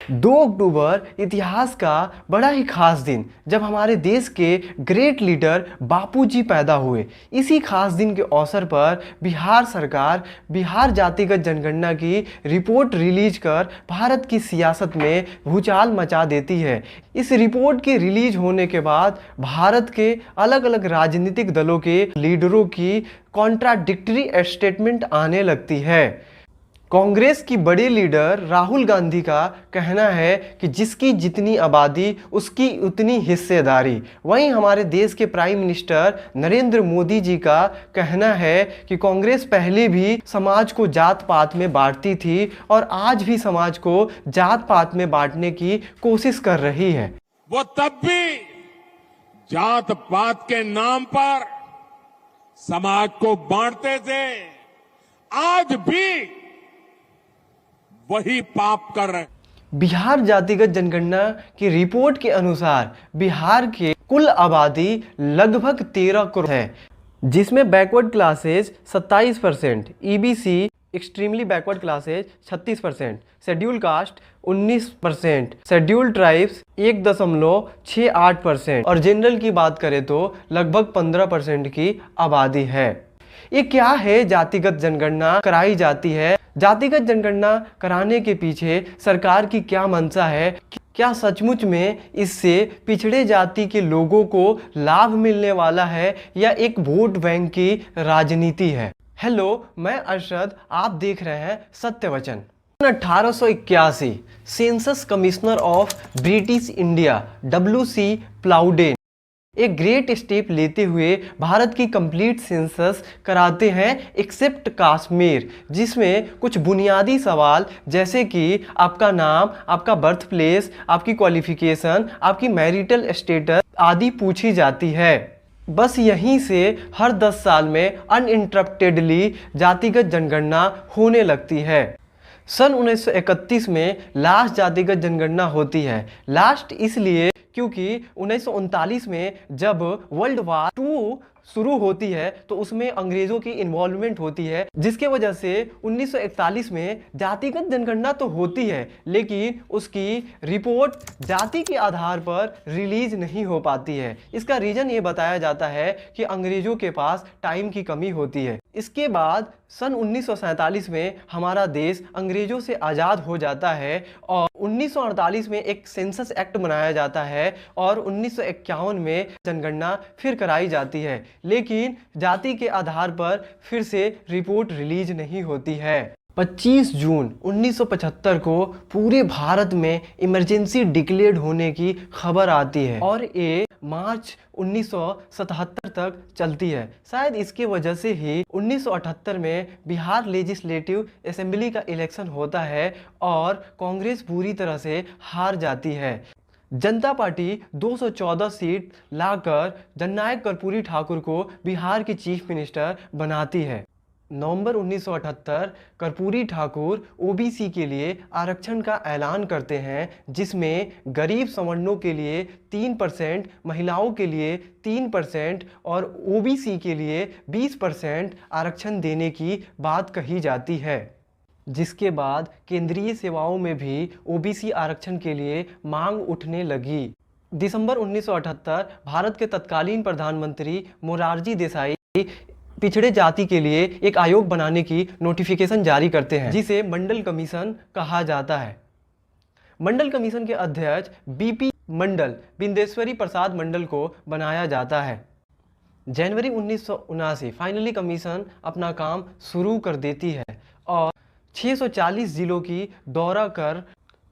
2 अक्टूबर इतिहास का बड़ा ही खास दिन, जब हमारे देश के ग्रेट लीडर बापूजी पैदा हुए। इसी खास दिन के अवसर पर बिहार सरकार बिहार जातिगत जनगणना की रिपोर्ट रिलीज कर भारत की सियासत में भूचाल मचा देती है। इस रिपोर्ट के रिलीज होने के बाद भारत के अलग अलग राजनीतिक दलों के लीडरों की कॉन्ट्राडिक्टरी स्टेटमेंट आने लगती है। कांग्रेस की बड़ी लीडर राहुल गांधी का कहना है कि जिसकी जितनी आबादी उसकी उतनी हिस्सेदारी। वहीं हमारे देश के प्राइम मिनिस्टर नरेंद्र मोदी जी का कहना है कि कांग्रेस पहले भी समाज को जात पात में बांटती थी और आज भी समाज को जात पात में बांटने की कोशिश कर रही है। वो तब भी जात पात के नाम पर समाज को बांटते थे, आज भी वही पाप कर रहे। बिहार जातिगत जनगणना की रिपोर्ट के अनुसार बिहार की कुल आबादी लगभग 13 करोड़ है, जिसमें backward classes 27%, EBC extremely backward classes 36%, schedule caste 19%, schedule tribes 1.68% और जनरल की बात करें तो लगभग 15% की आबादी है। ये क्या है जातिगत जनगणना कराई जाती है? जातिगत जनगणना कराने के पीछे सरकार की क्या मंशा है? क्या सचमुच में इससे पिछड़े जाति के लोगों को लाभ मिलने वाला है या एक वोट बैंक की राजनीति है? हेलो, मैं अरशद, आप देख रहे हैं सत्य वचन। 1881 census commissioner of British India WC प्लाउडेन एक ग्रेट स्टेप लेते हुए भारत की कंप्लीट सेंसस कराते हैं एक्सेप्ट कश्मीर, जिसमें कुछ बुनियादी सवाल जैसे कि आपका नाम, आपका बर्थ प्लेस, आपकी क्वालिफिकेशन, आपकी मैरिटल स्टेटस आदि पूछी जाती है। बस यहीं से हर 10 साल में अनइंटरप्टेडली जातिगत जनगणना होने लगती है। सन 1931 में लास्ट जातिगत जनगणना होती है। लास्ट इसलिए क्योंकि 1939 में जब वर्ल्ड वार 2 शुरू होती है तो उसमें अंग्रेजों की इन्वॉल्वमेंट होती है, जिसके वजह से 1941 में जातिगत जनगणना तो होती है लेकिन उसकी रिपोर्ट जाति के आधार पर रिलीज नहीं हो पाती है। इसका रीजन ये बताया जाता है कि अंग्रेजों के पास टाइम की कमी होती है। इसके बाद सन 1947 में हमारा देश अंग्रेजों से आज़ाद हो जाता है और 1948 में एक सेंसस एक्ट बनाया जाता है और 1951 में जनगणना फिर कराई जाती है, लेकिन जाति के आधार पर फिर से रिपोर्ट रिलीज नहीं होती है। 25 जून 1975 को पूरे भारत में इमरजेंसी डिक्लेयर्ड होने की खबर आती है और ये मार्च 1977 तक चलती है। शायद इसके वजह से ही 1978 में बिहार लेजिस्लेटिव असेंबली का इलेक्शन होता है और कांग्रेस पूरी तरह से हार जाती है। जनता पार्टी 214 सीट लाकर जननायक कर्पूरी ठाकुर को बिहार की चीफ मिनिस्टर बनाती है। नवंबर 1978 कर्पूरी ठाकुर ओबीसी के लिए आरक्षण का ऐलान करते हैं, जिसमें गरीब सवर्णों के लिए 3%, महिलाओं के लिए 3% और ओबीसी के लिए 20% आरक्षण देने की बात कही जाती है, जिसके बाद केंद्रीय सेवाओं में भी ओबीसी आरक्षण के लिए मांग उठने लगी। दिसंबर 1978 भारत के तत्कालीन प्रधानमंत्री मोरारजी देसाई पिछड़े जाति के लिए एक आयोग बनाने की नोटिफिकेशन जारी करते हैं, जिसे मंडल कमीशन कहा जाता है। मंडल कमीशन के अध्यक्ष बीपी मंडल, बिंदेश्वरी प्रसाद मंडल को बनाया जाता है। जनवरी 1979 फाइनली कमीशन अपना काम शुरू कर देती है और 640 जिलों की दौरा कर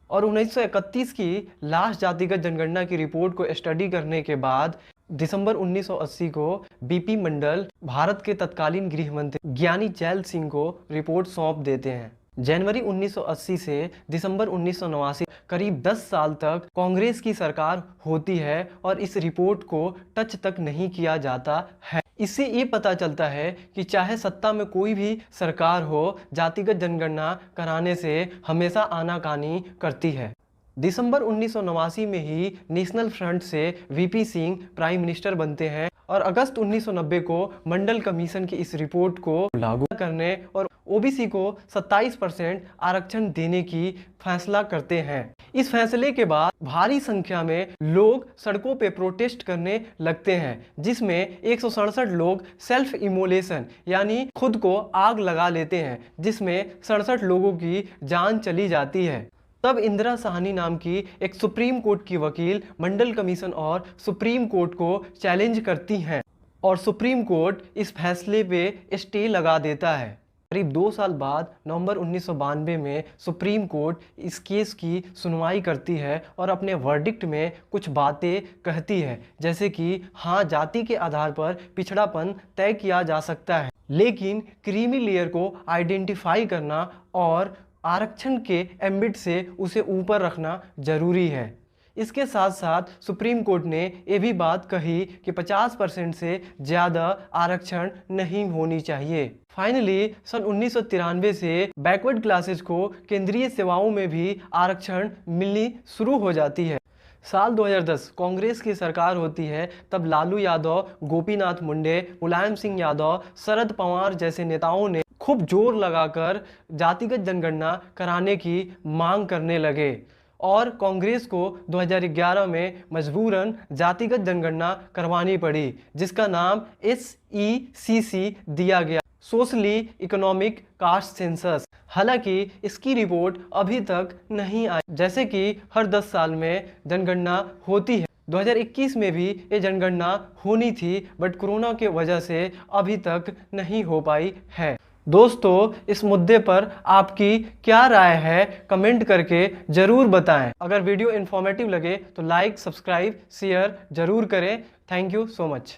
और 1931 की लास्ट जातिगत जनगणना की रिपोर्ट को स्टडी करने के बाद दिसंबर 1980 को बीपी मंडल भारत के तत्कालीन गृह मंत्री ज्ञानी जैल सिंह को रिपोर्ट सौंप देते हैं। जनवरी 1980 से दिसंबर 1989 करीब 10 साल तक कांग्रेस की सरकार होती है और इस रिपोर्ट को टच तक नहीं किया जाता है। इससे ये पता चलता है कि चाहे सत्ता में कोई भी सरकार हो, जातिगत जनगणना कराने से हमेशा आनाकानी करती है। दिसंबर 1989 में ही नेशनल फ्रंट से वीपी सिंह प्राइम मिनिस्टर बनते हैं और अगस्त 1990 को मंडल कमीशन की इस रिपोर्ट को लागू करने और ओबीसी को 27% आरक्षण देने की फैसला करते हैं। इस फैसले के बाद भारी संख्या में लोग सड़कों पे प्रोटेस्ट करने लगते हैं, जिसमें 167 लोग सेल्फ इमोलेशन यानी खुद को आग लगा लेते हैं, जिसमें 67 लोगों की जान चली जाती है। तब इंदिरा साहनी नाम की एक सुप्रीम कोर्ट की वकील मंडल कमीशन और सुप्रीम कोर्ट को चैलेंज करती हैं और सुप्रीम कोर्ट इस फैसले पे स्टे लगा देता है। करीब 2 साल बाद नवंबर 1992 में सुप्रीम कोर्ट इस केस की सुनवाई करती है और अपने वर्डिक्ट में कुछ बातें कहती है, जैसे कि हाँ, जाति के आधार पर पिछड़ापन तय किया जा सकता है, लेकिन क्रीमी लेयर को आइडेंटिफाई करना और आरक्षण के एम्बिट से उसे ऊपर रखना जरूरी है। इसके साथ साथ सुप्रीम कोर्ट ने ये भी बात कही कि 50% से ज़्यादा आरक्षण नहीं होनी चाहिए। फाइनली सन 1993 से बैकवर्ड क्लासेज को केंद्रीय सेवाओं में भी आरक्षण मिलनी शुरू हो जाती है। साल 2010 कांग्रेस की सरकार होती है, तब लालू यादव, गोपीनाथ मुंडे, मुलायम सिंह यादव, शरद पवार जैसे नेताओं ने खूब जोर लगाकर जातिगत जनगणना कराने की मांग करने लगे और कांग्रेस को 2011 में मजबूरन जातिगत जनगणना करवानी पड़ी, जिसका नाम SECC दिया गया, सोशली इकोनॉमिक कास्ट सेंसस। हालांकि इसकी रिपोर्ट अभी तक नहीं आई, जैसे कि हर 10 साल में जनगणना होती है। 2021 में भी ये जनगणना होनी थी, बट कोरोना के वजह से अभी तक नहीं हो पाई है। दोस्तों, इस मुद्दे पर आपकी क्या राय है कमेंट करके ज़रूर बताएं। अगर वीडियो इन्फॉर्मेटिव लगे तो लाइक, सब्सक्राइब, शेयर ज़रूर करें। Thank you so much.